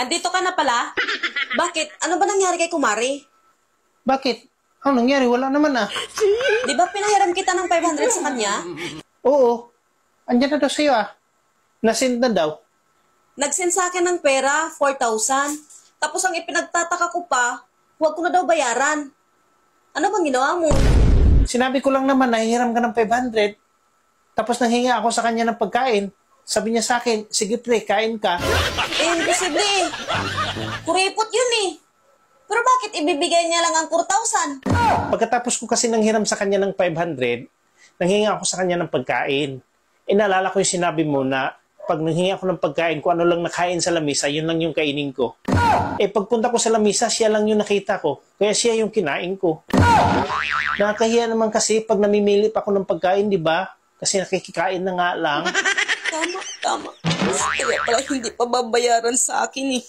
Andito ka na pala? Bakit? Ano ba nangyari kay Kumari? Bakit? Ano nangyari? Wala naman ah. Di ba pinahiram kita ng 500 sa kanya? Oo. Andyan na daw sa'yo ah. Nasend na daw. Nag-send sa akin ng pera, 4,000. Tapos ang ipinagtataka ko pa, huwag ko na daw bayaran. Ano bang ginawa mo? Sinabi ko lang naman na hihiram ka ng 500. Tapos nanghinga ako sa kanya ng pagkain. Sabi niya sa akin, sige pre, kain ka. Imposible eh. Kuripot yun eh. Pero bakit ibibigay niya lang ang 4,000? Pagkatapos ko kasi nanghiram sa kanya ng 500, nanghinga ako sa kanya ng pagkain. Naalala ko yung sinabi mo na pag nanghinga ako ng pagkain, kung ano lang nakain sa lamisa, yun lang yung kainin ko. Pagpunta ko sa lamisa, siya lang yung nakita ko. Kaya siya yung kinain ko. Nakakahiya naman kasi pag namimili pa ako ng pagkain, di ba? Kasi nakikikain na nga lang. Tama. Kaya pala hindi pa babayaran sa akin eh.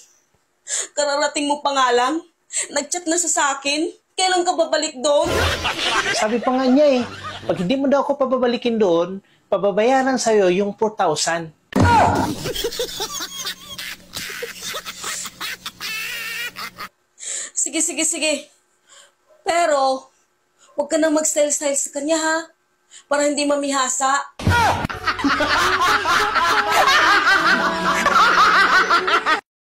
Kararating mo pa nga lang. Nag-chat na sa akin. Kailan ka babalik doon? Sabi pa nga niya pag hindi mo daw ako pababalikin doon, pababayaran sa'yo yung 4,000. Sige. Pero, huwag ka na mag-style-style sa kanya ha. Para hindi mamihasa.